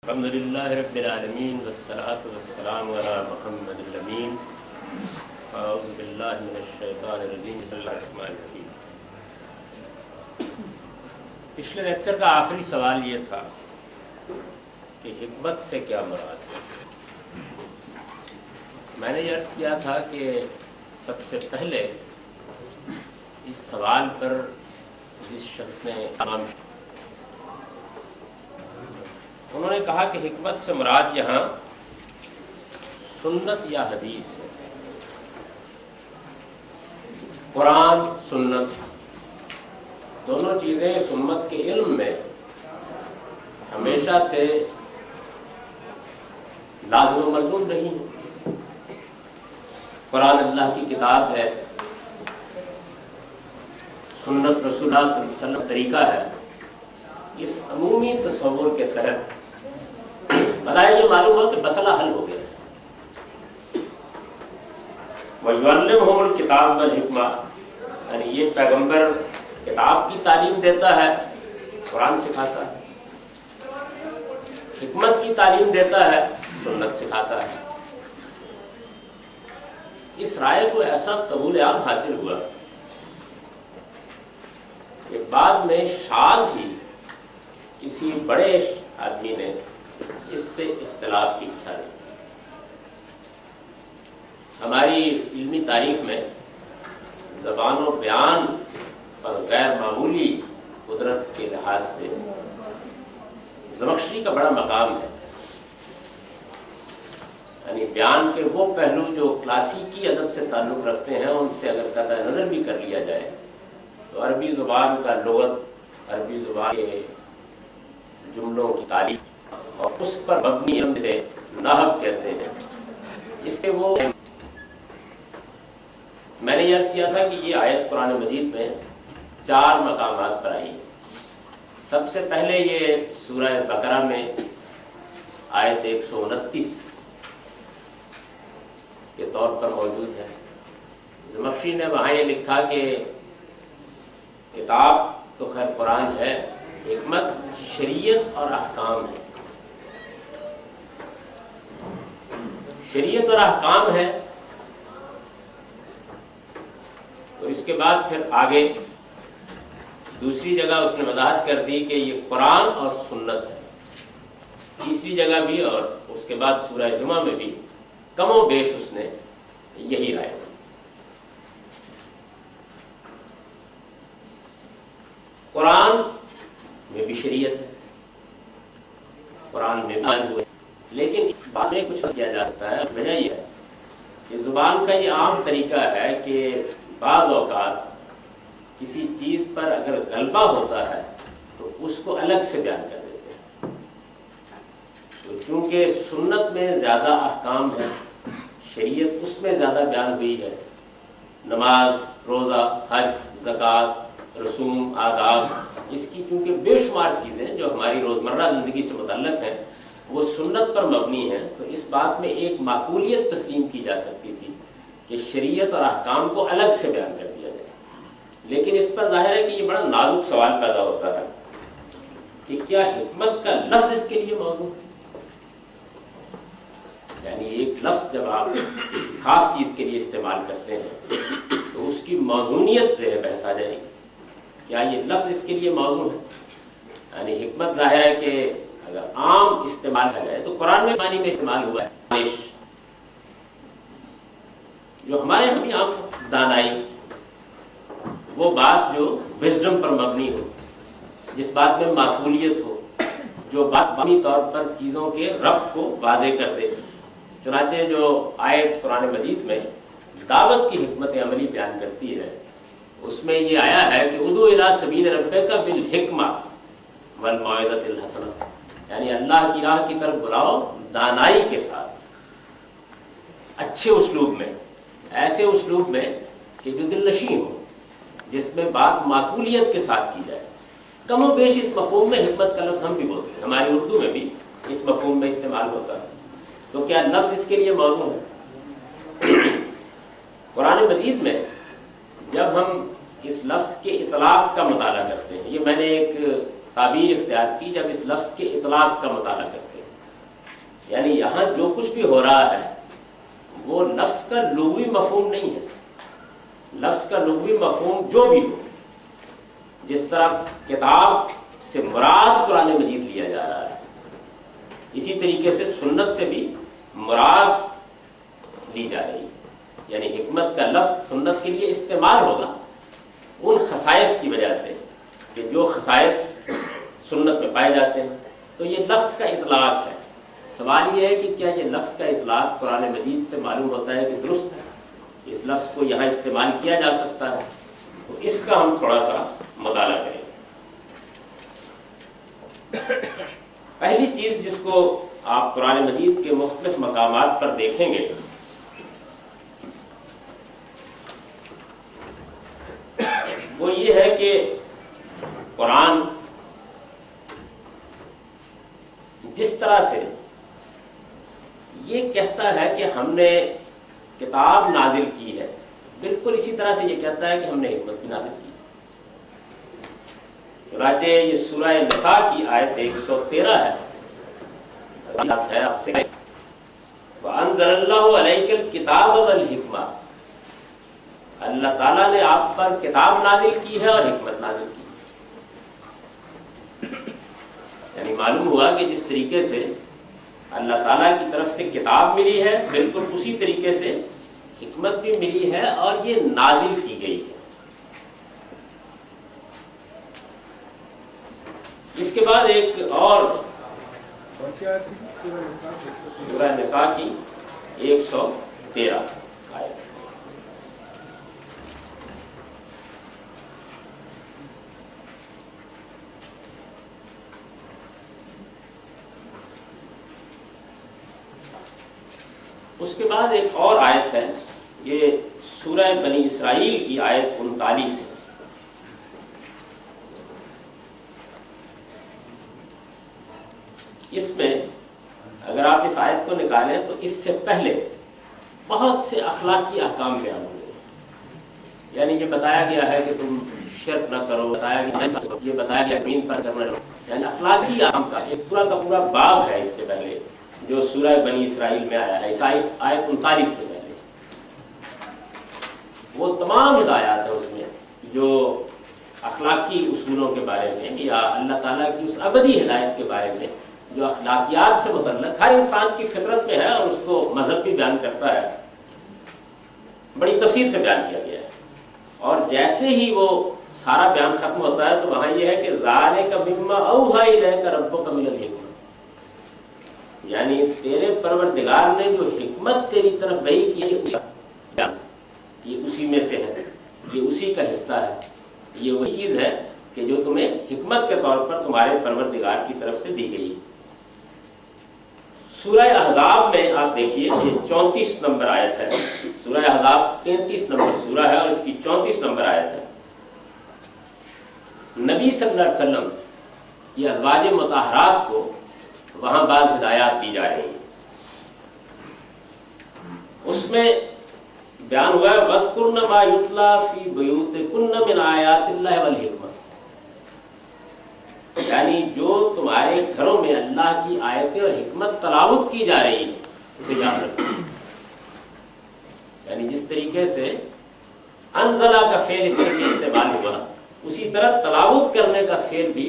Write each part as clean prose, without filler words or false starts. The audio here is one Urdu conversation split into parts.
الحمدللہ رب العالمین والصلاة والسلام علی محمد الامین اعوذ باللہ من الشیطان الرجیم بسم اللہ الرحمن الرحیم۔ پچھلے لیکچر کا آخری سوال یہ تھا کہ حکمت سے کیا مراد ہے۔ میں نے یہ عرض کیا تھا کہ سب سے پہلے اس سوال پر جس شخص نے انہوں نے کہا کہ حکمت سے مراد یہاں سنت یا حدیث ہے۔ قرآن سنت دونوں چیزیں سنت کے علم میں ہمیشہ سے لازم و ملزوم رہی ہیں۔ قرآن اللہ کی کتاب ہے، سنت رسول اللہ صلی اللہ علیہ وسلم طریقہ ہے۔ اس عمومی تصور کے تحت بظاہر یہ معلوم ہو کہ مسئلہ حل ہو گیا۔ وَيُعَلِّمُهُمُ الْكِتَابَ وَالْحِکْمَةَ، یعنی یہ پیغمبر کتاب کی تعلیم دیتا ہے، قرآن سکھاتا ہے، حکمت کی تعلیم دیتا ہے، سنت سکھاتا ہے۔ اس رائے کو ایسا قبول عام حاصل ہوا کہ بعد میں شاذ ہی کسی بڑے آدمی نے اس سے اختلاف کی مثالیں۔ ہماری علمی تاریخ میں زبان و بیان پر غیر معمولی قدرت کے لحاظ سے زمخشری کا بڑا مقام ہے۔ یعنی بیان کے وہ پہلو جو کلاسیکی ادب سے تعلق رکھتے ہیں ان سے اگر قطع نظر بھی کر لیا جائے تو عربی زبان کا لغت، عربی زبان کے جملوں کی تعریف اور اس پر مبنی علم سے نحو کہتے ہیں، اس کے وہ میں نے یہ عرض کیا تھا کہ یہ آیت قرآن مجید میں 4 مقامات پر آئی ہے۔ سب سے پہلے یہ سورہ بقرہ میں آیت 129 کے طور پر موجود ہے۔ زمخشری نے وہاں یہ لکھا کہ کتاب تو خیر قرآن ہے، حکمت شریعت اور احکام ہے۔ شریعت اور احکام ہے تو اس کے بعد پھر آگے دوسری جگہ اس نے وضاحت کر دی کہ یہ قرآن اور سنت ہے۔ تیسری جگہ بھی اور اس کے بعد سورہ جمعہ میں بھی کم و بیش اس نے یہی رائے دی۔ قرآن میں بھی شریعت ہے، قرآن میں بیان ہوئے، لیکن اس بات میں کچھ کیا جا سکتا ہے۔ وجہ یہ ہے کہ زبان کا یہ عام طریقہ ہے کہ بعض اوقات کسی چیز پر اگر غلبہ ہوتا ہے تو اس کو الگ سے بیان کر دیتے ہیں۔ تو چونکہ سنت میں زیادہ احکام ہے، شریعت اس میں زیادہ بیان ہوئی ہے، نماز، روزہ، حج، زکوٰۃ، رسوم، آداب، اس کی چونکہ بے شمار چیزیں جو ہماری روزمرہ زندگی سے متعلق ہیں وہ سنت پر مبنی ہیں، تو اس بات میں ایک معقولیت تسلیم کی جا سکتی تھی کہ شریعت اور احکام کو الگ سے بیان کر دیا جائے۔ لیکن اس پر ظاہر ہے کہ یہ بڑا نازک سوال پیدا ہوتا ہے کہ کیا حکمت کا لفظ اس کے لیے موضوع ہے؟ یعنی ایک لفظ جب آپ کسی خاص چیز کے لیے استعمال کرتے ہیں تو اس کی موضوعیت زیر بحث آ جائے گی۔ کیا یہ لفظ اس کے لیے موضوع ہے؟ یعنی حکمت ظاہر ہے کہ اگر عام استعمال ہے تو قرآن میں معنی میں استعمال ہوا ہے، جو ہمارے ہم عام دانائی، وہ بات جو وزڈم پر مبنی ہو، جس بات میں معقولیت ہو، جو بات مبنی طور پر چیزوں کے ربط کو واضح کر دے۔ چنانچہ جو آیت قرآن مجید میں دعوت کی حکمت عملی بیان کرتی ہے اس میں یہ آیا ہے کہ ادعو الی سبیل ربک بالحکمہ والموعظۃ الحسنہ، یعنی اللہ کی راہ کی طرف بلاؤ دانائی کے ساتھ، اچھے اسلوب میں، ایسے اسلوب میں کہ جو دل نشیں ہو، جس میں بات معقولیت کے ساتھ کی جائے۔ کم و بیش اس مفہوم میں حکمت کا لفظ ہم بھی بولتے ہیں، ہماری اردو میں بھی اس مفہوم میں استعمال ہوتا ہے۔ تو کیا لفظ اس کے لیے موضوع ہے؟ قرآن مجید میں جب ہم اس لفظ کے اطلاق کا مطالعہ کرتے ہیں، یہ میں نے ایک تعبیر اختیار کی، جب اس لفظ کے اطلاق کا مطالعہ کرتے ہیں یعنی یہاں جو کچھ بھی ہو رہا ہے وہ لفظ کا لغوی مفہوم نہیں ہے. لفظ کا لغوی مفہوم جو بھی ہو، جس طرح کتاب سے مراد قرآن مجید لیا جا رہا ہے، اسی طریقے سے سنت سے بھی مراد لی جا رہی ہے. یعنی حکمت کا لفظ سنت کے لیے استعمال ہوگا ان خصائص کی وجہ سے کہ جو خصائص سنت میں پائے جاتے ہیں. تو یہ لفظ کا اطلاق ہے. سوال یہ ہے کہ کیا یہ لفظ کا اطلاق قرآن مجید سے معلوم ہوتا ہے کہ درست ہے، اس لفظ کو یہاں استعمال کیا جا سکتا ہے؟ تو اس کا ہم تھوڑا سا مطالعہ کریں. پہلی چیز جس کو آپ قرآن مجید کے مختلف مقامات پر دیکھیں گے وہ یہ ہے کہ قرآن جس طرح سے یہ کہتا ہے کہ ہم نے کتاب نازل کی ہے، بالکل اسی طرح سے یہ کہتا ہے کہ ہم نے حکمت بھی نازل کی. چنانچہ یہ سورہ نساء کی آیت 113 ہے. وَأَنزَلَ اللَّهُ عَلَيْكَ الْكِتَابَ وَالْحِكْمَةَ، اللہ تعالیٰ نے آپ پر کتاب نازل کی ہے اور حکمت نازل کی ہے. یعنی معلوم ہوا کہ جس طریقے سے اللہ تعالیٰ کی طرف سے کتاب ملی ہے، بالکل اسی طریقے سے حکمت بھی ملی ہے اور یہ نازل کی گئی ہے. اس کے بعد ایک اور سورہ نساء کی 113 آیت. اس کے بعد ایک اور آیت ہے، یہ سورہ بنی اسرائیل کی آیت 39 ہے. اس میں اگر آپ اس آیت کو نکالیں تو اس سے پہلے بہت سے اخلاقی احکام بیان ہوئے. یعنی یہ بتایا گیا ہے کہ تم شرک نہ کرو، یہ بتایا گیا زمین پر کرنا، یعنی اخلاقی احکام کا ایک پورا کا پورا باب ہے اس سے پہلے جو سورہ بنی اسرائیل میں آیا ہے. اس آیت 39 سے پہلے وہ تمام ہدایات ہیں اس میں جو اخلاقی اصولوں کے بارے میں یا اللہ تعالیٰ کی اس ابدی ہدایت کے بارے میں جو اخلاقیات سے متعلق ہر انسان کی فطرت میں ہے اور اس کو مذہب بھی بیان کرتا ہے، بڑی تفصیل سے بیان کیا گیا ہے. اور جیسے ہی وہ سارا بیان ختم ہوتا ہے تو وہاں یہ ہے کہ ذَلِكَ مِمَّا أَوْحَىٰ إِلَيْكَ رَبُّكَ مِنَ الْحِكْمَةِ، یعنی تیرے پروردگار نے جو حکمت تیری طرف وحی کی ہے یہ اسی میں سے ہے، یہ اسی کا حصہ ہے، یہ وہی چیز ہے کہ جو تمہیں حکمت کے طور پر تمہارے پروردگار کی طرف سے دی گئی ہے. سورہ احزاب میں آپ دیکھیے یہ 34 نمبر آیت ہے. سورہ احزاب 33 نمبر سورہ ہے اور اس کی 34 نمبر آیت ہے. نبی صلی اللہ علیہ وسلم کی ازواج مطہرات کو وہاں بعض ہدایات دی جا رہی ہیں. اس میں بیان ہوا ہے وَاذْكُرْنَ مَا يُتْلَىٰ فِي بُيُوتِكُنَّ مِنْ آيَاتِ اللَّهِ وَالْحِكْمَةِ، یعنی جو تمہارے گھروں میں اللہ کی آیتیں اور حکمت تلاوت کی جا رہی ہے اسے یاد رکھو. یعنی جس طریقے سے انزلہ کا فعل اس سے بھی استعمال ہوا، اسی طرح تلاوت کرنے کا فعل بھی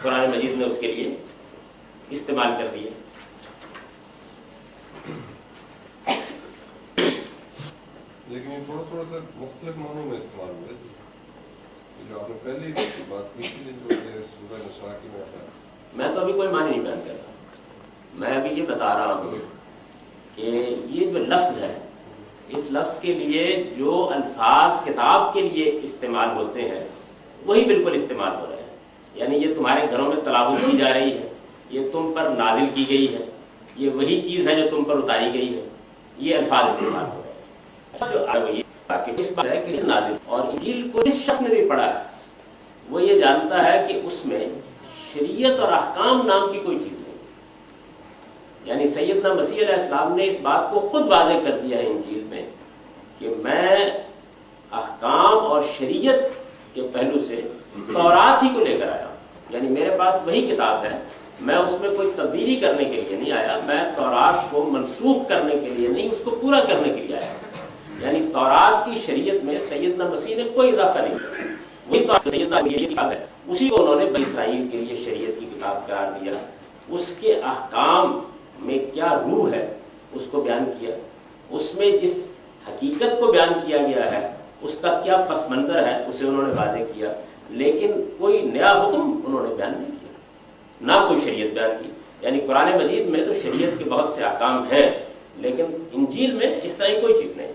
قرآن مجید نے اس کے لیے استعمال کر دیا. لیکن یہ تھوڑا سا مختلف معنوں میں استعمال ہوا ہے. جو آپ نے پہلے بات کی تھی جو یہ سورہ نساء کی میں آتا ہے، میں تو ابھی کوئی معنی نہیں بیان کر رہا، میں ابھی یہ بتا رہا ہوں کہ یہ جو لفظ ہے اس لفظ کے لیے جو الفاظ کتاب کے لیے استعمال ہوتے ہیں وہی بالکل استعمال ہو رہے ہیں. یعنی یہ تمہارے گھروں میں تلاوت کی جا رہی ہے، یہ تم پر نازل کی گئی ہے، یہ وہی چیز ہے جو تم پر اتاری گئی ہے، یہ الفاظ استعمال ہو رہے ہیں. جو اس بات ہے کہ نازل اور انجیل کو جس شخص نے بھی پڑھا ہے وہ یہ جانتا ہے کہ اس میں شریعت اور احکام نام کی کوئی چیز نہیں. یعنی سیدنا مسیح علیہ السلام نے اس بات کو خود واضح کر دیا ہے انجیل میں کہ میں احکام اور شریعت کے پہلو سے تورات ہی کو لے کر آیا ہوں. یعنی میرے پاس وہی کتاب ہے میں اس میں کوئی تبدیلی کرنے کے لیے نہیں آیا، میں تورات کو منسوخ کرنے کے لیے نہیں، اس کو پورا کرنے کے لیے آیا۔ یعنی تورات کی شریعت میں سیدنا مسیح نے کوئی اضافہ نہیں کیا، وہی تورات سیدنا مسیح کی کتاب ہے، اسی کو انہوں نے بنی اسرائیل کے لیے شریعت کی کتاب قرار دیا۔ اس کے احکام میں کیا روح ہے اس کو بیان کیا، اس میں جس حقیقت کو بیان کیا گیا ہے اس کا کیا پس منظر ہے اسے انہوں نے واضح کیا، لیکن کوئی نیا حکم انہوں نے بیان نہیں کیا، نہ کوئی شریعت بیان کی۔ یعنی قرآن مجید میں تو شریعت کے بہت سے احکام ہیں، لیکن انجیل میں اس طرح کی کوئی چیز نہیں۔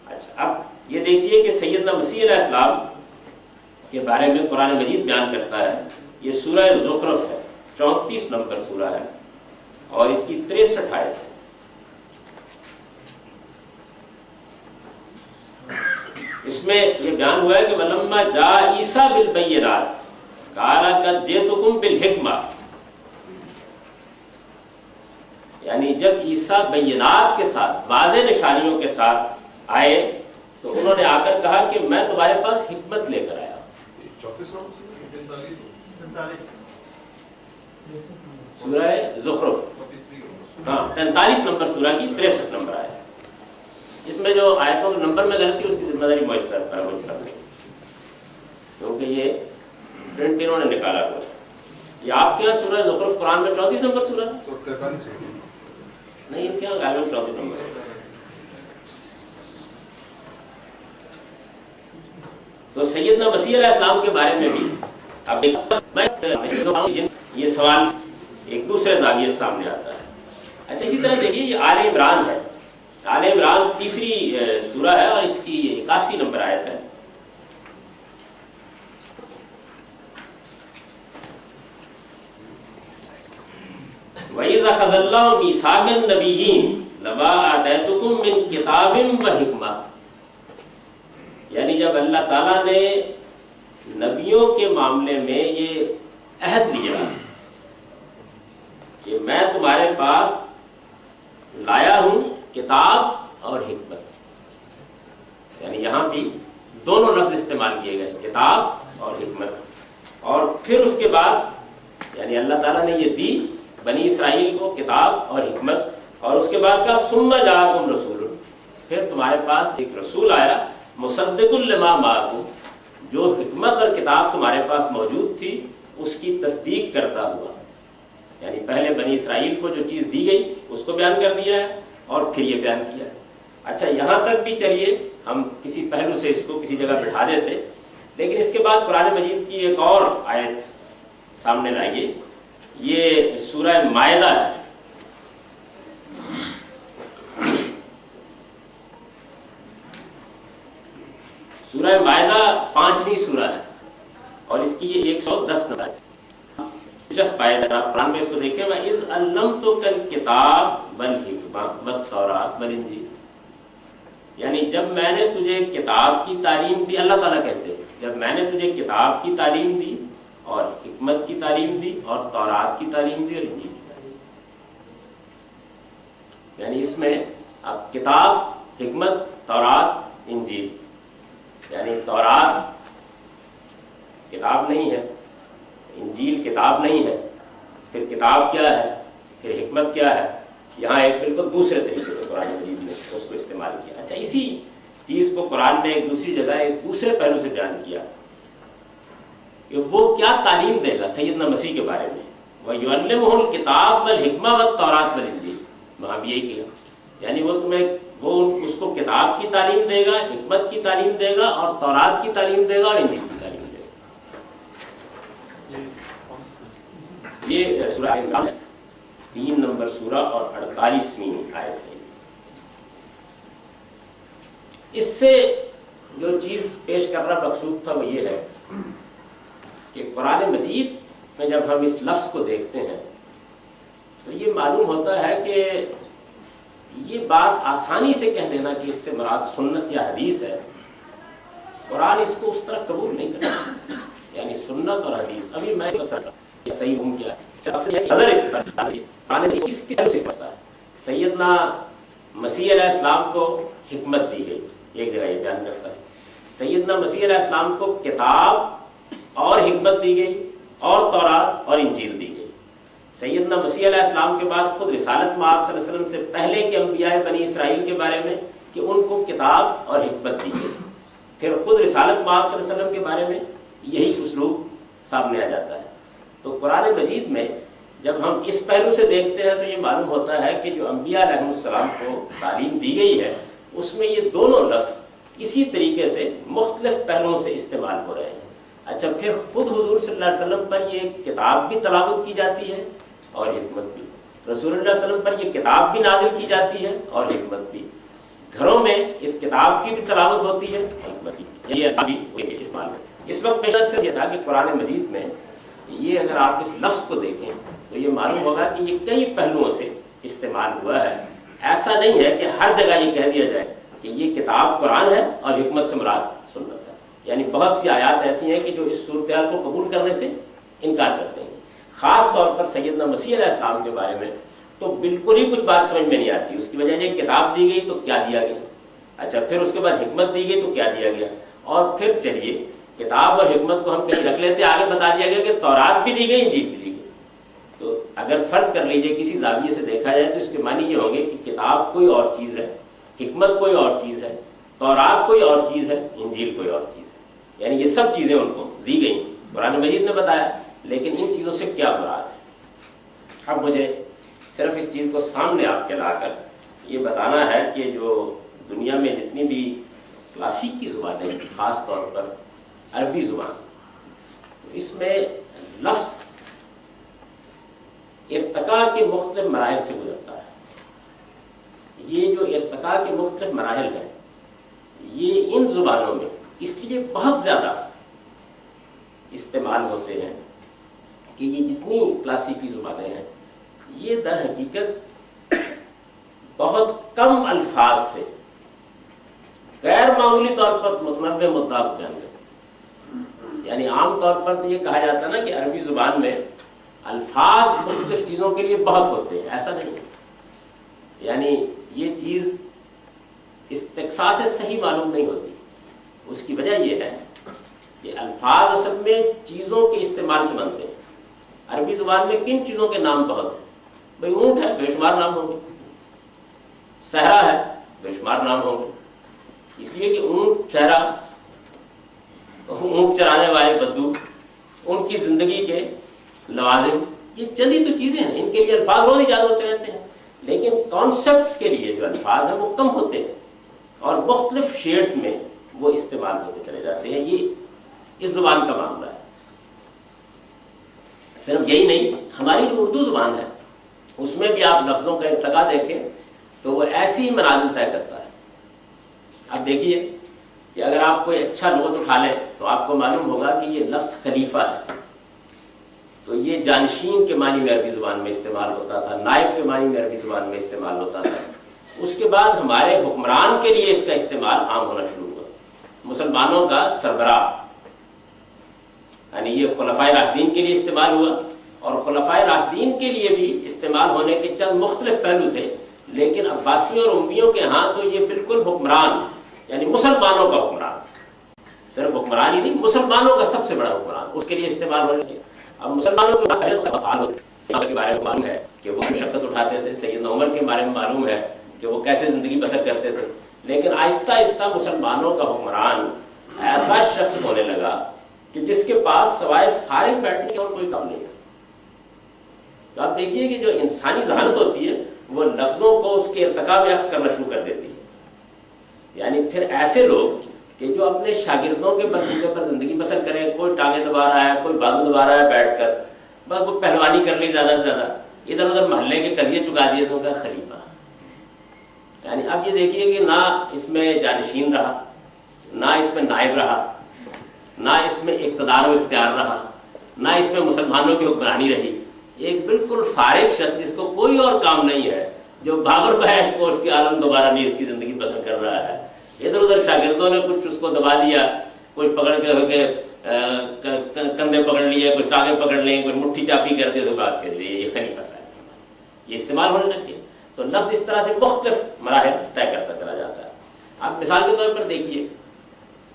اچھا، اب یہ دیکھیے کہ سیدنا مسیح علیہ السلام کے بارے میں قرآن مجید بیان کرتا ہے۔ یہ سورہ زخرف ہے، 34 نمبر سورہ ہے اور اس کی 63 آیت ہے۔ اس میں یہ بیان ہوا ہے کہ وَلَمَّا جَاءَ عِیسَىٰ بِالْبَيِّنَاتِ قَالَ قَدْ جِئْتُكُم بِالْحِکْمَةِ، یعنی جب عیسیٰ بینات کے ساتھ، واضح نشانیوں کے ساتھ آئے تو انہوں نے آ کر کہا کہ میں تمہارے پاس حکمت لے کر آیا۔ 34 سورہ زخرف، ہاں 43 نمبر سورہ کی 63 نمبر آئے۔ اس میں جو آیتوں کے نمبر میں غلطی اس کی ذمہ داری میسر پر کیونکہ یہ پرنٹ انہوں نے نکالا ہوا۔ یہ آپ کے یہاں سورہ زخرف قرآن میں 34 نمبر سورہ نہیں، ان کے یہاں غالباً 34 نمبر۔ تو سیدنا مسیح علیہ السلام کے بارے میں بھی اب یہ سوال ایک دوسرے زاویے سے سامنے آتا ہے۔ اچھا، اسی طرح دیکھیے یہ آل عمران ہے، آل عمران تیسری سورہ ہے اور اس کی 81 نمبر آیت ہے۔ وَإِذْ أَخَذَ اللَّهُ مِيثَاقَ النَّبِيِّينَ لَمَا آتَيْتُكُم مِّن كِتَابٍ وَحِکْمَةٍ، یعنی جب اللہ تعالیٰ نے نبیوں کے معاملے میں یہ عہد لیا کہ میں تمہارے پاس لایا ہوں کتاب اور حکمت، یعنی یہاں بھی دونوں لفظ استعمال کیے گئے، کتاب اور حکمت۔ اور پھر اس کے بعد یعنی اللہ تعالیٰ نے یہ دی بنی اسرائیل کو کتاب اور حکمت، اور اس کے بعد کا ثم جاءکم رسول، پھر تمہارے پاس ایک رسول آیا مصدق لما معکم، جو حکمت اور کتاب تمہارے پاس موجود تھی اس کی تصدیق کرتا ہوا۔ یعنی پہلے بنی اسرائیل کو جو چیز دی گئی اس کو بیان کر دیا ہے اور پھر یہ بیان کیا ہے۔ اچھا، یہاں تک بھی چلیے ہم کسی پہلو سے اس کو کسی جگہ بٹھا دیتے، لیکن اس کے بعد قرآن مجید کی ایک اور آیت سامنے لائیے۔ یہ سورہ مائدہ ہے، سورہ مائدہ 5ویں سورہ ہے اور اس کی یہ 110 نمبر ہے۔ دلچسپ آیت ہے، آپ قرآن میں اس کو دیکھیں، وَإِذْ عَلَّمْتُكَ الْكِتَابَ وَالْحِکْمَةَ وَالتَّوْرَاةَ وَالْإِنجِیلَ، یعنی جب میں نے تجھے کتاب کی تعلیم دی، اللہ تعالیٰ کہتے ہیں جب میں نے تجھے کتاب کی تعلیم دی اور حکمت کی تعلیم دی اور تورات کی تعلیم دی اور انجیل کی تعلیم دی۔ یعنی اس میں اب کتاب، حکمت، تورات، انجیل، یعنی تورات کتاب نہیں ہے، انجیل کتاب نہیں ہے، پھر کتاب کیا ہے، پھر حکمت کیا ہے، یہاں ایک بالکل دوسرے طریقے سے قرآن مجید نے اس کو استعمال کیا۔ اچھا، اسی چیز کو قرآن نے ایک دوسری جگہ ایک دوسرے پہلو سے بیان کیا کہ وہ کیا تعلیم دے گا سیدنا مسیح کے بارے میں، وَيُعَلِّمُهُ الْكِتَابَ وَالْحِکْمَةَ وَالتَّوْرَاةَ وَالْإِنجِیلَ، وہاں بھی یہی کیا، یعنی وہ تمہیں وہ اس کو کتاب کی تعلیم دے گا، حکمت کی تعلیم دے گا اور تورات کی تعلیم دے گا اور انجیل کی تعلیم دے گا۔ یہ سورہ عمران 3 نمبر سورہ اور 48ویں آیت ہے۔ اس سے جو چیز پیش کرنا مقصود تھا وہ یہ ہے کہ قرآن مجید میں جب ہم اس لفظ کو دیکھتے ہیں تو یہ معلوم ہوتا ہے کہ یہ بات آسانی سے کہہ دینا کہ اس سے مراد سنت یا حدیث ہے، قرآن اس کو اس طرح قبول نہیں کرتا۔ یعنی سنت اور حدیث، ابھی میں یہ صحیح ہوں کیا ہے، سیدنا مسیح علیہ السلام کو حکمت دی گئی، ایک جگہ یہ بیان کرتا ہے، سیدنا مسیح علیہ السلام کو کتاب اور حکمت دی گئی اور تورات اور انجیل دی گئی، سیدنا مسیح علیہ السلام کے بعد خود رسالت میں آپ صلی اللہ علیہ وسلم سے پہلے کے انبیاء بنی اسرائیل کے بارے میں کہ ان کو کتاب اور حکمت دی گئی، پھر خود رسالت میں آپ صلی اللہ علیہ وسلم کے بارے میں یہی اسلوب سامنے آ جاتا ہے۔ تو قرآن مجید میں جب ہم اس پہلو سے دیکھتے ہیں تو یہ معلوم ہوتا ہے کہ جو انبیاء علیہ السلام کو تعلیم دی گئی ہے اس میں یہ دونوں لفظ اسی طریقے سے مختلف پہلوؤں سے استعمال ہو رہے ہیں۔ اچھا، پھر خود حضور صلی اللہ علیہ وسلم پر یہ کتاب بھی تلاوت کی جاتی ہے اور حکمت بھی، رسول اللہ صلی اللہ علیہ وسلم پر یہ کتاب بھی نازل کی جاتی ہے اور حکمت بھی، گھروں میں اس کتاب کی بھی تلاوت ہوتی ہے، حکمت بھی، یہ بھی استعمال ہے۔ اس وقت پیش صرف یہ تھا کہ قرآن مجید میں یہ اگر آپ اس لفظ کو دیکھیں تو یہ معلوم ہوگا کہ یہ کئی پہلوؤں سے استعمال ہوا ہے۔ ایسا نہیں ہے کہ ہر جگہ یہ کہہ دیا جائے کہ یہ کتاب قرآن ہے اور حکمت سے مراد سنت ہے، یعنی بہت سی آیات ایسی ہیں کہ جو اس صورتحال کو قبول کرنے سے انکار کرتے ہیں۔ خاص طور پر سیدنا مسیح علیہ السلام کے بارے میں تو بالکل ہی کچھ بات سمجھ میں نہیں آتی، اس کی وجہ یہ کتاب دی گئی تو کیا دیا گیا، اچھا پھر اس کے بعد حکمت دی گئی تو کیا دیا گیا، اور پھر چلیے کتاب اور حکمت کو ہم کہیں رکھ لیتے، آگے بتا دیا گیا کہ تورات بھی دی گئی، انجیل بھی دی گئی۔ تو اگر فرض کر لیجئے کسی زاویے سے دیکھا جائے تو اس کے معنی یہ ہوں گے کہ کتاب کوئی اور چیز ہے، حکمت کوئی اور چیز ہے، تورات کوئی اور چیز ہے، انجیل کوئی اور چیز ہے، یعنی یہ سب چیزیں ان کو دی گئیں، قرآن مجید نے بتایا، لیکن ان چیزوں سے کیا مراد ہے۔ اب مجھے صرف اس چیز کو سامنے آپ کے لا کر یہ بتانا ہے کہ جو دنیا میں جتنی بھی کلاسیکی زبانیں، خاص طور پر عربی زبان، اس میں لفظ ارتقاء کے مختلف مراحل سے گزرتا ہے۔ یہ جو ارتقاء کے مختلف مراحل ہیں یہ ان زبانوں میں اس لیے بہت زیادہ استعمال ہوتے ہیں کہ یہ جتنی کلاسیکی زبانیں ہیں یہ در حقیقت بہت کم الفاظ سے غیر معمولی طور پر متنوع مدعا کو بیان کرتے ہیں۔ یعنی عام طور پر تو یہ کہا جاتا ہے نا کہ عربی زبان میں الفاظ مختلف چیزوں کے لیے بہت ہوتے ہیں، ایسا نہیں ہے، یعنی یہ چیز استقصاء سے صحیح معلوم نہیں ہوتی۔ اس کی وجہ یہ ہے کہ الفاظ اصل میں چیزوں کے استعمال سے بنتے ہیں۔ عربی زبان میں کن چیزوں کے نام بہت ہیں؟ بھئی اونٹ ہے، بے شمار نام ہوں گے، صحرا ہے، بے شمار نام ہوں گے، اس لیے کہ اونٹ، صحرا، اونٹ چرانے والے بدو، ان کی زندگی کے لوازم، یہ چند ہی تو چیزیں ہیں، ان کے لیے الفاظ روز ایجاد ہوتے رہتے ہیں، لیکن کانسیپٹس کے لیے جو الفاظ ہیں وہ کم ہوتے ہیں اور مختلف شیڈز میں وہ استعمال ہوتے چلے جاتے ہیں۔ یہ اس زبان کا معاملہ ہے۔ صرف یہی نہیں، ہماری جو اردو زبان ہے اس میں بھی آپ لفظوں کا ارتقاء دیکھیں تو وہ ایسی ہی منازل طے کرتا ہے۔ اب دیکھیے کہ اگر آپ کوئی اچھا لغت اٹھا لیں تو آپ کو معلوم ہوگا کہ یہ لفظ خلیفہ ہے، تو یہ جانشین کے معنی میں عربی زبان میں استعمال ہوتا تھا، نائب کے معنی میں عربی زبان میں استعمال ہوتا تھا۔ اس کے بعد ہمارے حکمران کے لیے اس کا استعمال عام ہونا شروع ہوا، مسلمانوں کا سربراہ، یعنی یہ خلفائے راشدین کے لیے استعمال ہوا، اور خلفائے راشدین کے لیے بھی استعمال ہونے کے چند مختلف پہلو تھے، لیکن عباسیوں اور امیوں کے ہاں تو یہ بالکل حکمران، یعنی مسلمانوں کا حکمران، صرف حکمران ہی نہیں، مسلمانوں کا سب سے بڑا حکمران، اس کے لیے استعمال ہونے کے۔ اب مسلمانوں کے بارے میں معلوم ہے کہ وہ مشقت اٹھاتے تھے، سیدنا عمر کے بارے میں معلوم ہے کہ وہ کیسے زندگی بسر کرتے تھے، لیکن آہستہ آہستہ مسلمانوں کا حکمران ایسا شخص ہونے لگا کہ جس کے پاس سوائے فارغ بیٹھنے کا اور کوئی کام نہیں تھا۔ تو آپ دیکھیے کہ جو انسانی ذہانت ہوتی ہے وہ لفظوں کو اس کے ارتقاء میں عکس کرنا شروع کر دیتی ہے۔ یعنی پھر ایسے لوگ کہ جو اپنے شاگردوں کے بلبوتے پر زندگی بسر کریں، کوئی ٹانگیں دبا رہا ہے، کوئی بازو دبا رہا ہے بیٹھ کر، بس وہ پہلوانی کر لی زیادہ سے زیادہ، ادھر ادھر محلے کے قضیے چکا دیے تو ان کا خلیفہ۔ یعنی اب یہ دیکھیے کہ نہ اس میں جانشین رہا، نہ اس میں نائب رہا، نہ اس میں اقتدار و اختیار رہا، نہ اس میں مسلمانوں کی حکمرانی رہی، ایک بالکل فارغ شخص جس کو کوئی اور کام نہیں ہے، جو بابر بحیش کوش کے عالم دوبارہ نہیں اس کی زندگی بسر کر رہا ہے۔ ادھر ادھر شاگردوں نے کچھ اس کو دبا دیا، کوئی پکڑ کے کندھے پکڑ لیے، کوئی ٹانگیں پکڑ لیں، کوئی مٹھی چاپی کر دے تو بات کر رہی ہے یہ خلیفہ صاحب، یہ استعمال ہونے لگ گیا۔ تو لفظ اس طرح سے مختلف مراحل طے کرتا چلا جاتا ہے۔ آپ مثال کے طور پر دیکھیے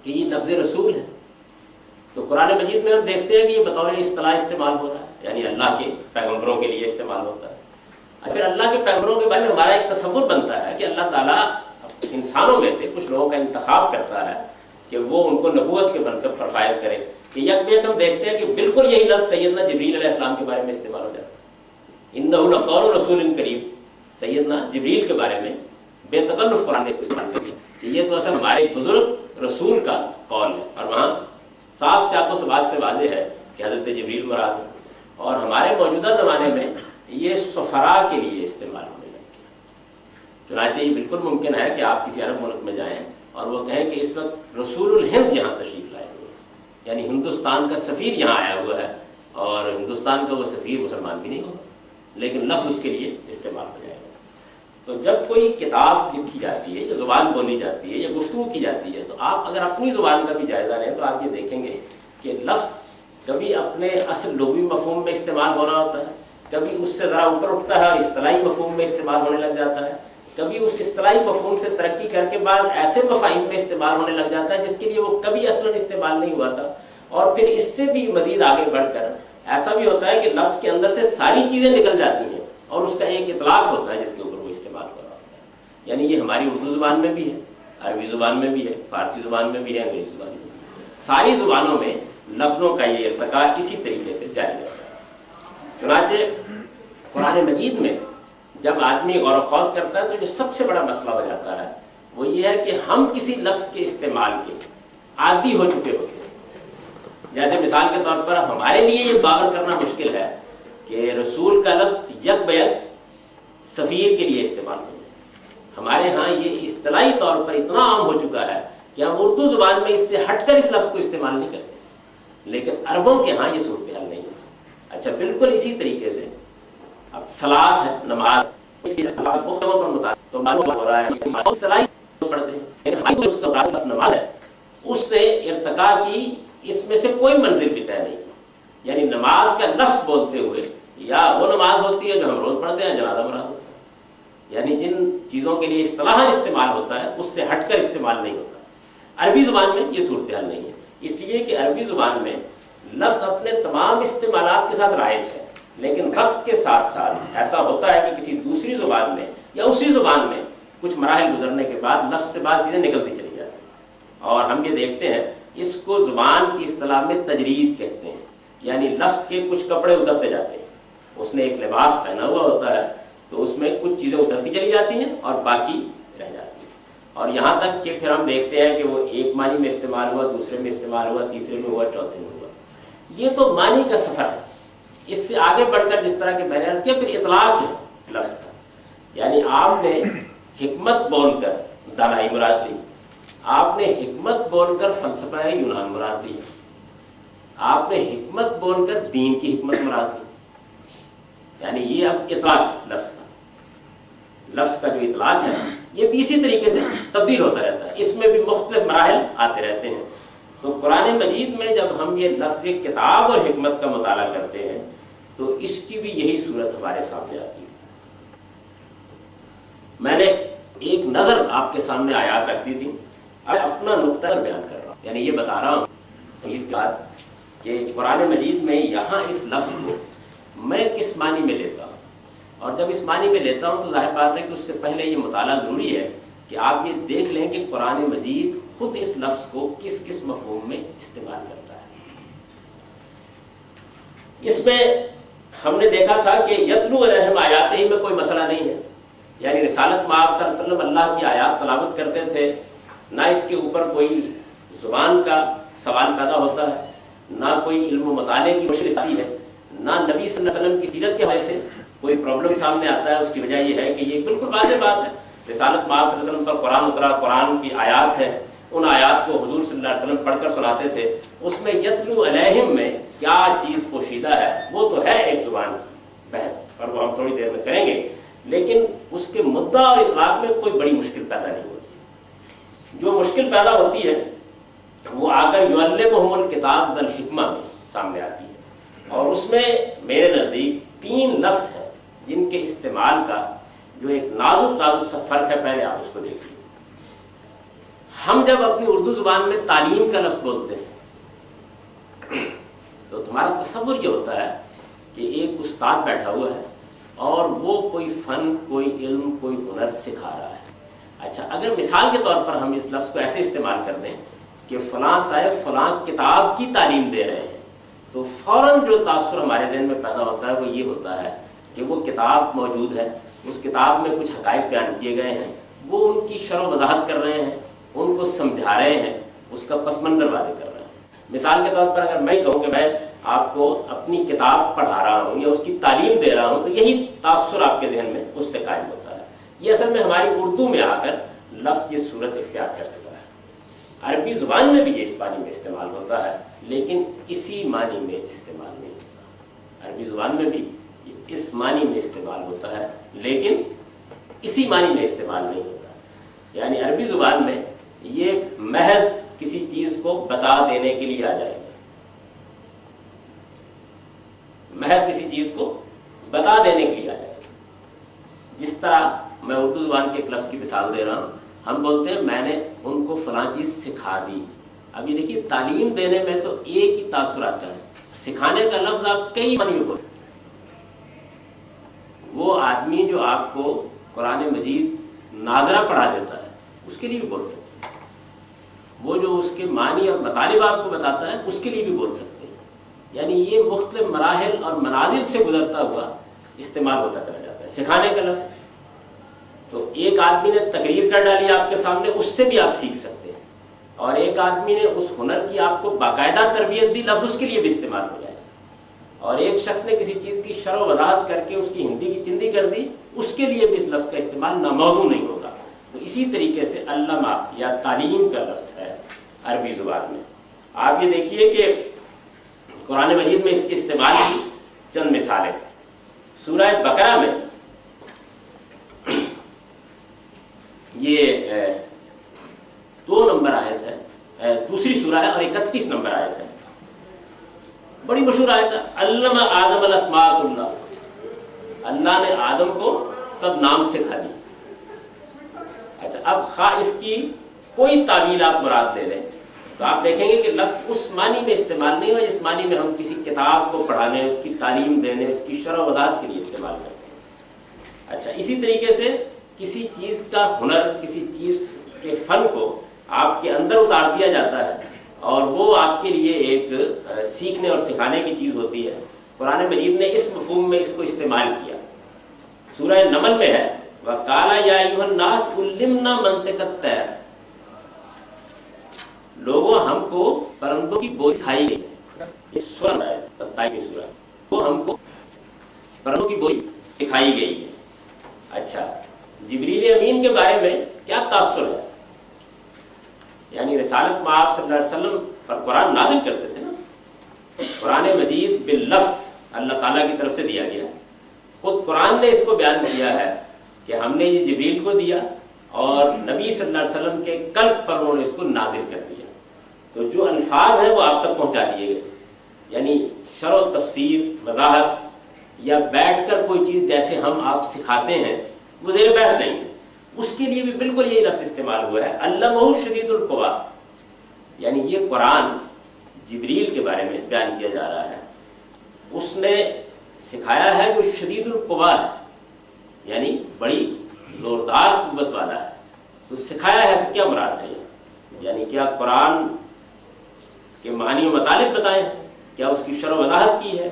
کہ یہ لفظ رسول ہے، تو قرآن مجید میں ہم دیکھتے ہیں کہ یہ بطور اصطلاح استعمال ہوتا ہے، یعنی اللہ کے پیغمبروں کے لیے استعمال ہوتا ہے۔ اگر اللہ کے پیغمبروں کے بارے میں ہمارا ایک تصور بنتا ہے کہ اللہ تعالیٰ انسانوں میں سے کچھ لوگوں کا انتخاب کرتا ہے کہ وہ ان کو نبوت کے منصب پر فائز کرے، کہ یک بیک ہم دیکھتے ہیں کہ بالکل یہی لفظ سیدنا جبریل علیہ السلام کے بارے میں استعمال ہو جاتا ہے، انہ لقول رسول کریم۔ سیدنا جبریل کے بارے میں بے تکلف قرآن نے اس کو استعمال کر دیا کہ یہ تو اصل ہمارے بزرگ رسول کا قول ہے، اور وہاں صاف سیاق و سباق سے واضح ہے کہ حضرت جبریل مراد ہے۔ اور ہمارے موجودہ زمانے میں یہ سفراء کے لیے استعمال ہونے لگے، چنانچہ یہ بالکل ممکن ہے کہ آپ کسی عرب ملک میں جائیں اور وہ کہیں کہ اس وقت رسول الہند یہاں تشریف لائے ہوئے، یعنی ہندوستان کا سفیر یہاں آیا ہوا ہے، اور ہندوستان کا وہ سفیر مسلمان بھی نہیں ہوگا، لیکن لفظ اس کے لیے استعمال ہو جائے گا۔ تو جب کوئی کتاب لکھی جاتی ہے یا زبان بولی جاتی ہے یا گفتگو کی جاتی ہے، تو آپ اگر اپنی زبان کا بھی جائزہ لیں تو آپ یہ دیکھیں گے کہ لفظ کبھی اپنے اصل لغوی مفہوم میں استعمال ہو رہا ہوتا ہے، کبھی اس سے ذرا اوپر اٹھتا ہے اور اصطلاحی مفہوم میں استعمال ہونے لگ جاتا ہے، کبھی اس اصطلاحی مفہوم سے ترقی کر کے بعد ایسے مفاہیم میں استعمال ہونے لگ جاتا ہے جس کے لیے وہ کبھی اصلاً استعمال نہیں ہوا تھا، اور پھر اس سے بھی مزید آگے بڑھ کر ایسا بھی ہوتا ہے کہ لفظ کے اندر سے ساری چیزیں نکل جاتی ہیں اور اس کا ایک اطلاق ہوتا ہے جس کے اوپر وہ استعمال ہو رہا ہوتا ہے۔ یعنی یہ ہماری اردو زبان میں بھی ہے، عربی زبان میں بھی ہے، فارسی زبان میں بھی ہے، انگریزی زبان میں بھی ہے، ساری زبانوں میں لفظوں کا یہ ارتقاء اسی طریقے سے جاری رہتا ہے۔ چنانچہ قرآن مجید میں جب آدمی غور و خوض کرتا ہے تو جو سب سے بڑا مسئلہ ہو جاتا ہے وہ یہ ہے کہ ہم کسی لفظ کے استعمال کے عادی ہو چکے ہوتے ہیں۔ جیسے مثال کے طور پر ہمارے لیے یہ باور کرنا مشکل ہے کہ رسول کا لفظ یک بیک سفیر کے لیے استعمال ہو جائے۔ ہمارے ہاں یہ اصطلاحی طور پر اتنا عام ہو چکا ہے کہ ہم اردو زبان میں اس سے ہٹ کر اس لفظ کو استعمال نہیں کرتے، لیکن عربوں کے ہاں یہ صورتحال نہیں ہے۔ اچھا، بالکل اسی طریقے سے اب صلاۃ ہے، نماز، اس کی مختلف پر مطابق تو معلوم ہو رہا ہے کہ اصطلاحی پڑھتے ہیں، لیکن اس کا لفظ نماز ہے، اس نے ارتقاء کی، اس میں سے کوئی منزل بھی طے نہیں کی۔ یعنی نماز کا لفظ بولتے ہوئے یا وہ نماز ہوتی ہے جو ہم روز پڑھتے ہیں، جنازہ مراد ہوتا ہے، یعنی جن چیزوں کے لیے اصطلاحاً استعمال ہوتا ہے اس سے ہٹ کر استعمال نہیں ہوتا۔ عربی زبان میں یہ صورتحال نہیں ہے، اس لیے کہ عربی زبان میں لفظ اپنے تمام استعمالات کے ساتھ رائج ہے، لیکن وقت کے ساتھ ساتھ ایسا ہوتا ہے کہ کسی دوسری زبان میں یا اسی زبان میں کچھ مراحل گزرنے کے بعد لفظ سے بعض چیزیں نکلتی چلی جاتی ہیں، اور ہم یہ دیکھتے ہیں اس کو زبان کی اصطلاح میں تجرید کہتے ہیں، یعنی لفظ کے کچھ کپڑے اترتے جاتے ہیں۔ اس نے ایک لباس پہنا ہوا ہوتا ہے تو اس میں کچھ چیزیں اترتی چلی جاتی ہیں اور باقی رہ جاتی ہیں، اور یہاں تک کہ پھر ہم دیکھتے ہیں کہ وہ ایک معنی میں استعمال ہوا، دوسرے میں استعمال ہوا، تیسرے میں ہوا، چوتھے میں ہوا۔ یہ تو معنی کا سفر ہے۔ اس سے آگے بڑھ کر جس طرح کہ میں نے عرض کیا، پھر اطلاق ہے لفظ کا، یعنی آپ نے حکمت بول کر دانائی مراد لی، آپ نے حکمت بول کر فلسفہ یونان مراد لی، آپ نے حکمت بول کر دین کی حکمت مراد لی، یعنی یہ اب اطلاق ہے لفظ کا۔ لفظ کا جو اطلاق ہے یہ بھی اسی طریقے سے تبدیل ہوتا رہتا ہے، اس میں بھی مختلف مراحل آتے رہتے ہیں۔ تو قرآن مجید میں جب ہم یہ لفظ کتاب اور حکمت کا مطالعہ کرتے ہیں تو اس کی بھی یہی صورت ہمارے سامنے آتی ہے۔ میں نے ایک نظر آپ کے سامنے آیات رکھ دی تھی، اب اپنا نقطہ بیان کر رہا ہوں، یعنی یہ بتا رہا ہوں یہ بات کہ قرآن مجید میں یہاں اس لفظ کو میں کس معنی میں لیتا ہوں، اور جب اس معنی میں لیتا ہوں تو ظاہر بات ہے کہ اس سے پہلے یہ مطالعہ ضروری ہے کہ آپ یہ دیکھ لیں کہ قرآن مجید خود اس لفظ کو کس کس مفہوم میں استعمال کرتا ہے۔ اس میں ہم نے دیکھا تھا کہ یتلو علیہم آیاتہ ہی میں کوئی مسئلہ نہیں ہے، یعنی رسالت میں آپ صلی اللہ علیہ وسلم اللہ کی آیات تلاوت کرتے تھے، نہ اس کے اوپر کوئی زبان کا سوال پیدا ہوتا ہے، نہ کوئی علم و مطالعے کی کوشش آتی ہے، نہ نبی صلی اللہ علیہ وسلم کی سیرت کے حوالے سے کوئی پرابلم سامنے آتا ہے۔ اس کی وجہ یہ ہے کہ یہ بالکل واضح بات ہے، رسالت میں آپ صلی اللہ علیہ وسلم پر قرآن اترا، قرآن کی آیات ہے، ان آیات کو حضور صلی اللہ علیہ وسلم پڑھ کر سناتے تھے۔ اس میں یتلو علیہم میں کیا چیز پوشیدہ ہے وہ تو ہے ایک زبان کی بحث، اور وہ ہم تھوڑی دیر میں کریں گے، لیکن اس کے مدعا اور اطلاق میں کوئی بڑی مشکل پیدا نہیں ہوتی۔ جو مشکل پیدا ہوتی ہے وہ آ کر یعلمہم الکتاب والحکمہ میں سامنے آتی ہے، اور اس میں میرے نزدیک 3 لفظ ہیں جن کے استعمال کا جو ایک نازک سا فرق ہے، پہلے آپ اس کو دیکھیے۔ ہم جب اپنی اردو زبان میں تعلیم کا لفظ بولتے ہیں تو تمہارا تصور یہ ہوتا ہے کہ ایک استاد بیٹھا ہوا ہے اور وہ کوئی فن، کوئی علم، کوئی ہنر سکھا رہا ہے۔ اچھا، اگر مثال کے طور پر ہم اس لفظ کو ایسے استعمال کر دیں کہ فلاں صاحب فلاں کتاب کی تعلیم دے رہے ہیں، تو فوراً جو تاثر ہمارے ذہن میں پیدا ہوتا ہے وہ یہ ہوتا ہے کہ وہ کتاب موجود ہے، اس کتاب میں کچھ حقائق بیان کیے گئے ہیں، وہ ان کی شرح و وضاحت کر رہے ہیں، ان کو سمجھا رہے ہیں، اس کا پس منظر واضح کر رہے ہیں۔ مثال کے طور پر اگر میں کہوں کہ میں آپ کو اپنی کتاب پڑھا رہا ہوں یا اس کی تعلیم دے رہا ہوں، تو یہی تاثر آپ کے ذہن میں اس سے قائم ہوتا ہے۔ یہ اصل میں ہماری اردو میں آ کر لفظ یہ صورت اختیار کر چکا ہے۔ عربی زبان میں بھی یہ اس معنی میں استعمال ہوتا ہے، لیکن اسی معنی میں استعمال نہیں ہوتا۔ عربی زبان میں بھی اس معنی میں استعمال ہوتا ہے، لیکن اسی معنی میں استعمال نہیں ہوتا۔ یعنی عربی زبان میں یہ محض کسی چیز کو بتا دینے کے لیے آ جائے گا، محض کسی چیز کو بتا دینے کے لیے آ جائے گا۔ جس طرح میں اردو زبان کے ایک لفظ کی مثال دے رہا ہوں، ہم بولتے ہیں میں نے ان کو فلاں چیز سکھا دی۔ اب یہ دیکھیے، تعلیم دینے میں تو ایک ہی تاثر آتا ہے، سکھانے کا لفظ آپ کئی معنی میں بول سکتے ہیں۔ وہ آدمی جو آپ کو قرآن مجید ناظرہ پڑھا دیتا ہے، اس کے لیے بھی بول سکتے ہیں۔ وہ جو اس کے معنی اور مطالب آپ کو بتاتا ہے، اس کے لیے بھی بول سکتے ہیں۔ یعنی یہ مختلف مراحل اور منازل سے گزرتا ہوا استعمال ہوتا چلا جاتا ہے سکھانے کا لفظ۔ تو ایک آدمی نے تقریر کر ڈالی آپ کے سامنے، اس سے بھی آپ سیکھ سکتے ہیں، اور ایک آدمی نے اس ہنر کی آپ کو باقاعدہ تربیت دی، لفظ اس کے لیے بھی استعمال ہو جائے گا۔ اور ایک شخص نے کسی چیز کی شرح و وضاحت کر کے اس کی ہندی کی چندی کر دی، اس کے لیے بھی اس لفظ کا استعمال ناموزوں نہیں ہوگا۔ تو اسی طریقے سے علامہ یا تعلیم کا لفظ ہے عربی زبان میں۔ آپ یہ دیکھیے کہ قرآن مجید میں اس کے استعمال کی چند مثالیں۔ سورہ بقرہ میں یہ 2 نمبر آیت ہے، دوسری سورہ ہے، اور 31 نمبر آیت ہے، بڑی مشہور آیت ہے۔ علم آدم الاسماء کلها، اللہ نے آدم کو سب نام سکھا دی۔ اچھا، اب خواہ اس کی کوئی تعویل آپ مراد دے لیں تو آپ دیکھیں گے کہ لفظ اس معنی میں استعمال نہیں ہوا جس معنی میں ہم کسی کتاب کو پڑھانے، اس کی تعلیم دینے، اس کی شرح و وضاحت کے لیے استعمال کرتے ہیں۔ اچھا، اسی طریقے سے کسی چیز کا ہنر، کسی چیز کے فن کو آپ کے اندر اتار دیا جاتا ہے، اور وہ آپ کے لیے ایک سیکھنے اور سکھانے کی چیز ہوتی ہے۔ قرآن مجید نے اس مفہوم میں اس کو استعمال کیا۔ سورہ نمل میں ہے، وَقَالَ يَا أَيُّهَا النَّاسُ عُلِّمْنَا مَنطِقَ الطَّيْرِ، لوگوں ہم کو پرندوں کی بولی سکھائی گئی ہے۔ یہ سورہ ہے 27ویں سورہ، وہ ہم کو پرندوں کی بولی سکھائی گئی ہے۔ اچھا، جبریل امین کے بارے میں کیا تاثر ہے؟ یعنی رسالت میں آپ صلی اللہ علیہ وسلم پر قرآن نازل کرتے تھے نا، قرآن مجید باللفظ اللہ تعالیٰ کی طرف سے دیا گیا۔ خود قرآن نے اس کو بیان کیا ہے کہ ہم نے یہ جبریل کو دیا، اور نبی صلی اللہ علیہ وسلم کے قلب پر انہوں نے اس کو نازل کر دیا۔ تو جو الفاظ ہیں وہ آپ تک پہنچا دیے گئے، یعنی شرح و تفسیر، وضاحت، یا بیٹھ کر کوئی چیز جیسے ہم آپ سکھاتے ہیں، وہ زیر بحث نہیں ہے۔ اس کے لیے بھی بالکل یہی لفظ استعمال ہوا ہے، علمہ شدید القویٰ، یعنی یہ قرآن جبریل کے بارے میں بیان کیا جا رہا ہے۔ اس نے سکھایا ہے جو شدید القویٰ ہے، یعنی بڑی زوردار قوت والا ہے۔ تو سکھایا ہے سے کیا مراد ہے؟ یعنی کیا قرآن کے معنی و مطالب بتائے ہیں؟ کیا اس کی شرح و وضاحت کی ہے؟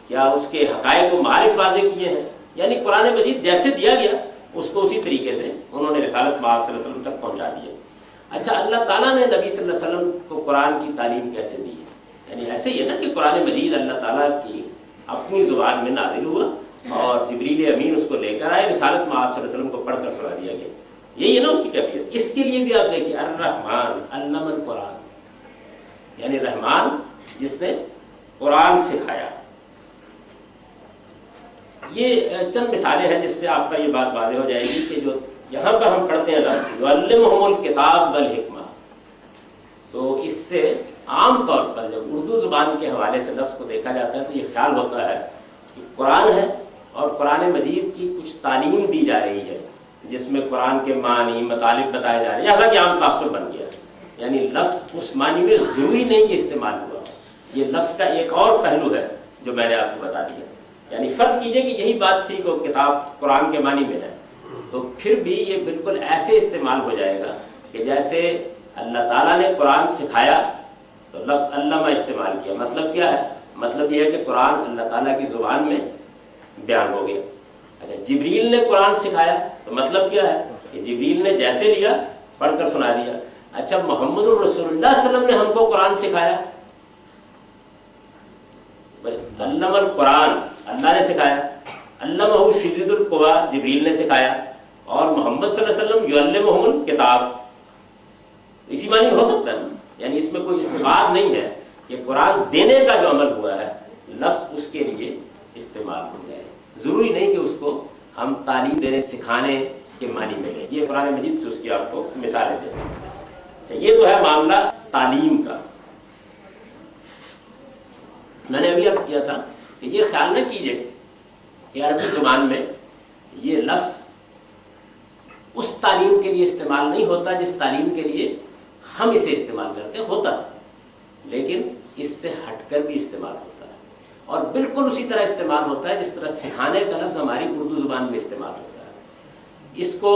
کیا اس کے حقائق و معارف واضح کیے ہیں؟ یعنی قرآن مجید جیسے دیا گیا اس کو اسی طریقے سے انہوں نے رسالت مآب صلی اللہ علیہ وسلم تک پہنچا دیا۔ اچھا، اللہ تعالیٰ نے نبی صلی اللہ علیہ وسلم کو قرآن کی تعلیم کیسے دی ہے؟ یعنی ایسے ہی ہے نا کہ قرآن مجید اللہ تعالیٰ کی اپنی زبان میں نازل ہوا، اور جبریل امین اس کو لے کر آئے، رسالت میں آپ صلی اللہ علیہ وسلم کو پڑھ کر سنا دیا گیا۔ یہی ہے نا اس کی کیفیت۔ اس کے لیے بھی آپ دیکھیے، الرحمن علم القرآن، یعنی رحمان جس نے قرآن سکھایا۔ یہ چند مثالیں ہیں جس سے آپ پر یہ بات واضح ہو جائے گی کہ جو یہاں پر ہم پڑھتے ہیں لفظ یعلمہم الکتاب والحکمہ، تو اس سے عام طور پر جب اردو زبان کے حوالے سے لفظ کو دیکھا جاتا ہے تو یہ خیال ہوتا ہے کہ قرآن ہے اور قرآن مجید کی کچھ تعلیم دی جا رہی ہے جس میں قرآن کے معنی مطالب بتائے جا رہے ہیں، جیسا کہ عام تاثر بن گیا۔ یعنی لفظ اس معنی میں ضروری نہیں کہ استعمال ہوا، یہ لفظ کا ایک اور پہلو ہے جو میں نے آپ کو بتا دیا. یعنی فرض کیجئے کہ یہی بات تھی کہ کتاب قرآن کے معنی میں ہے، تو پھر بھی یہ بالکل ایسے استعمال ہو جائے گا کہ جیسے اللہ تعالیٰ نے قرآن سکھایا تو لفظ علامہ استعمال کیا. مطلب کیا ہے؟ مطلب یہ ہے کہ قرآن اللہ تعالیٰ کی زبان میں بیان ہو گیا. اچھا، جبریل نے قرآن سکھایا تو مطلب کیا ہے کہ جبریل نے جیسے لیا پڑھ کر سنا دیا. اچھا، محمد الرسول اللہ صلی اللہ علیہ وسلم نے ہم کو قرآن سکھایا، علم القرآن اللہ نے سکھایا، علمہ شدید القوا جبریل نے سکھایا، اور محمد صلی اللہ علیہ وسلم یعلمہم الکتاب. اسی معنی میں ہو سکتا ہے نا. یعنی اس میں کوئی استعمال نہیں ہے کہ قرآن دینے کا جو عمل ہوا ہے لفظ اس کے لیے استعمال ہو جائے. ضروری نہیں کہ اس کو ہم تعلیم دینے سکھانے کے معنی میں لیں. یہ قرآن مجید سے اس کی آپ کو مثالیں دیں. اچھا، یہ تو ہے معاملہ تعلیم کا. میں نے ابھی عرض کیا تھا کہ یہ خیال نہ کیجئے کہ عربی زبان میں یہ لفظ اس تعلیم کے لیے استعمال نہیں ہوتا جس تعلیم کے لیے ہم اسے استعمال کرتے ہیں. ہوتا ہے، لیکن اس سے ہٹ کر بھی استعمال ہوتا ہے، اور بالکل اسی طرح استعمال ہوتا ہے جس طرح سکھانے کا لفظ ہماری اردو زبان میں استعمال ہوتا ہے. اس کو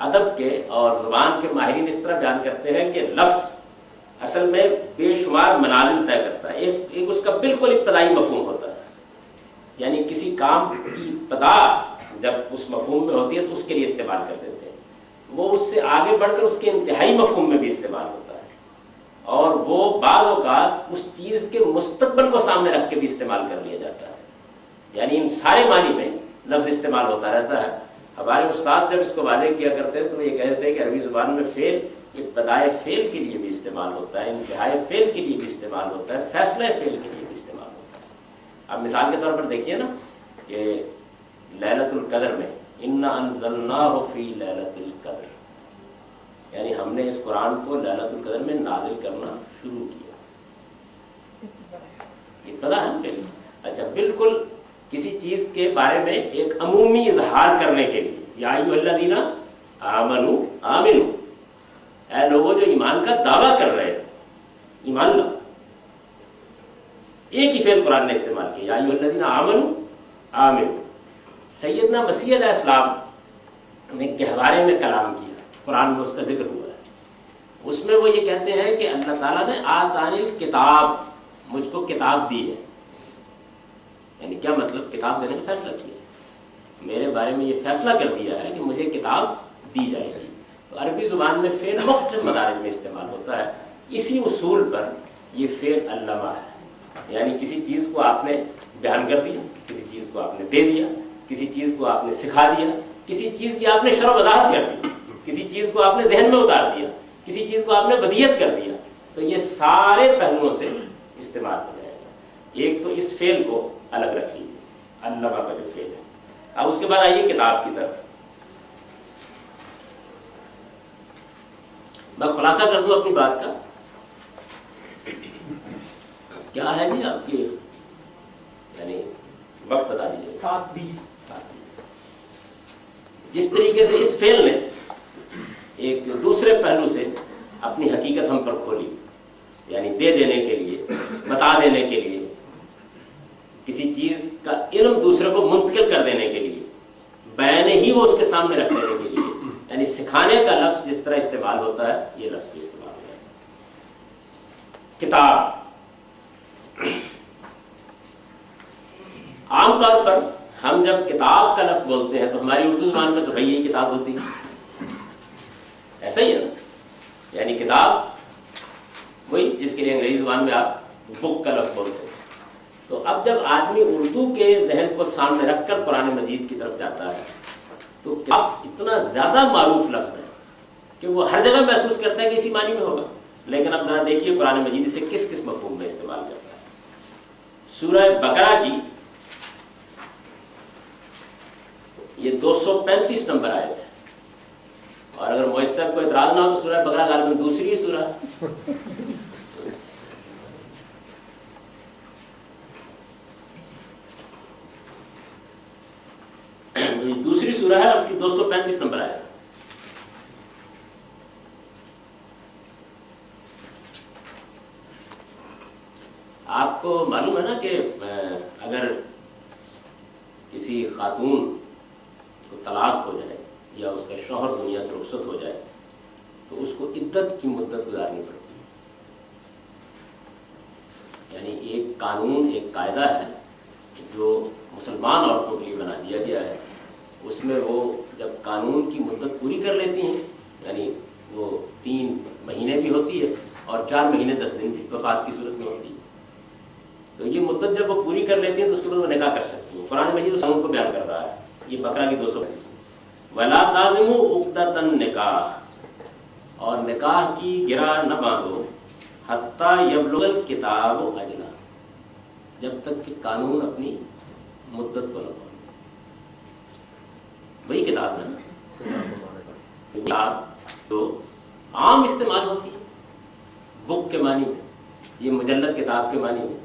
ادب کے اور زبان کے ماہرین اس طرح بیان کرتے ہیں کہ لفظ اصل میں بے شمار منازل طے کرتا ہے. ایک اس کا بالکل ابتدائی مفہوم ہوتا ہے، یعنی کسی کام کی ابتدا جب اس مفہوم میں ہوتی ہے تو اس کے لیے استعمال کر دیتے ہیں. وہ اس سے آگے بڑھ کر اس کے انتہائی مفہوم میں بھی استعمال ہوتا ہے، اور وہ بعض اوقات اس چیز کے مستقبل کو سامنے رکھ کے بھی استعمال کر لیا جاتا ہے. یعنی ان سارے معنی میں لفظ استعمال ہوتا رہتا ہے. ہمارے استاد جب اس کو واضح کیا کرتے ہیں تو یہ کہتے ہیں کہ عربی زبان میں فعل ابتدائے فعل کے لیے بھی استعمال ہوتا ہے، انتہائی فعل کے لیے بھی استعمال ہوتا ہے، فیصلہ فعل کے لیے بھی استعمال ہوتا ہے. اب مثال کے طور پر دیکھیے نا کہ لیلۃ القدر میں انا انزلناہ فی لیلۃ القدر، یعنی ہم نے اس قرآن کو لیلۃ القدر میں نازل کرنا شروع کیا. ابتدا ہے فعل. اچھا، بالکل کسی چیز کے بارے میں ایک عمومی اظہار کرنے کے لیے یا ایھا الذین آمنوا آمنوا، اے لوگوں جو ایمان کا دعویٰ کر رہے ہیں ایمان لاؤ. ایک ہی فعل قرآن نے استعمال کیا، یا ایھا الذین آمنوا آمنوا. سیدنا مسیح علیہ السلام نے گہوارے میں کلام کیا، قرآن میں اس کا ذکر ہوا ہے. اس میں وہ یہ کہتے ہیں کہ اللہ تعالیٰ نے آتانی الکتاب، مجھ کو کتاب دی ہے. یعنی کیا مطلب؟ کتاب دینے کا فیصلہ کیا، میرے بارے میں یہ فیصلہ کر دیا ہے کہ مجھے کتاب دی جائے گی. تو عربی زبان میں فعل مختلف مدارج میں استعمال ہوتا ہے. اسی اصول پر یہ فعل علامہ ہے، یعنی کسی چیز کو آپ نے بیان کر دیا، کسی چیز کو آپ نے دے دیا، کسی چیز کو آپ نے سکھا دیا، کسی چیز کی آپ نے شرح وضاحت کر دی، کسی چیز کو آپ نے ذہن میں اتار دیا، کسی چیز کو آپ نے بدیہت کر دیا. تو یہ سارے پہلوؤں سے استعمال ہو جائے گا. ایک تو اس فعل کو الگ رکھ لیجیے، علامہ کا جو فعل ہے. اب اس کے بعد آئیے کتاب کی طرف. میں خلاصہ کر دوں اپنی بات کا. کیا ہے جی آپ کی یعنی وقت بتا دیجیے. 7:20. جس طریقے سے اس فعل نے ایک دوسرے پہلو سے اپنی حقیقت ہم پر کھولی، یعنی دے دینے کے لیے، بتا دینے کے لیے، کسی چیز کا علم دوسرے کو منتقل کر دینے کے لیے، بیان ہی وہ اس کے سامنے رکھ دینے کے لیے، یعنی سکھانے کا لفظ جس طرح استعمال ہوتا ہے یہ لفظ بھی استعمال ہو جائے گا. کتاب عام طور پر ہم جب کتاب کا لفظ بولتے ہیں تو ہماری اردو زبان میں تو بھائی یہی کتاب ہوتی ہے، ایسا ہی ہے نا. یعنی کتاب وہی جس کے لیے انگریزی زبان میں آپ بک کا لفظ بولتے ہیں. تو اب جب آدمی اردو کے ذہن کو سامنے رکھ کر قرآن مجید کی طرف جاتا ہے تو کتاب اتنا زیادہ معروف لفظ ہے کہ وہ ہر جگہ محسوس کرتا ہے کہ اسی معنی میں ہوگا. لیکن اب ذرا دیکھیے قرآن مجید اسے کس کس مفہوم میں استعمال کرتا ہے. سورہ بقرہ کی یہ 235 نمبر آیت ہے، اور اگر مؤثر کو اعتراض نہ ہو تو سورہ بقرہ غالباً دوسری سورہ دوسری سورہ ہے، اس کی 235 نمبر آیت. آپ کو معلوم ہے نا کہ اگر کسی خاتون کو طلاق ہو جائے یا اس کا شوہر دنیا سے رخصت ہو جائے تو اس کو عدت کی مدت گزارنی پڑتی ہے. یعنی ایک قانون، ایک قاعدہ ہے جو مسلمان عورتوں کے لیے بنا دیا گیا ہے. اس میں وہ جب قانون کی مدت پوری کر لیتی ہیں، یعنی وہ 3 مہینے بھی ہوتی ہے اور 4 مہینے 10 دن بھی وفات کی صورت میں ہوتی ہے، تو یہ مدت جب وہ پوری کر لیتی ہیں تو اس کے بعد وہ نکاح کر سکتی ہیں. قرآن مجید اس قانون کو بیان کر رہا ہے. یہ بقرہ کی 235 میں وَلَا تَعْزِمُوا عُقْدَةَ النِّکَاحِ، اور نکاح کی گرہ نہ باندھو حتیٰ یبلغ الکتاب اجلہ، جب تک کہ قانون اپنی مدت کو نہ پہنچے. وہی کتاب ہے نا، کتاب تو عام استعمال ہوتی ہے بک کے معنی میں، یہ مجلد کتاب کے معنی میں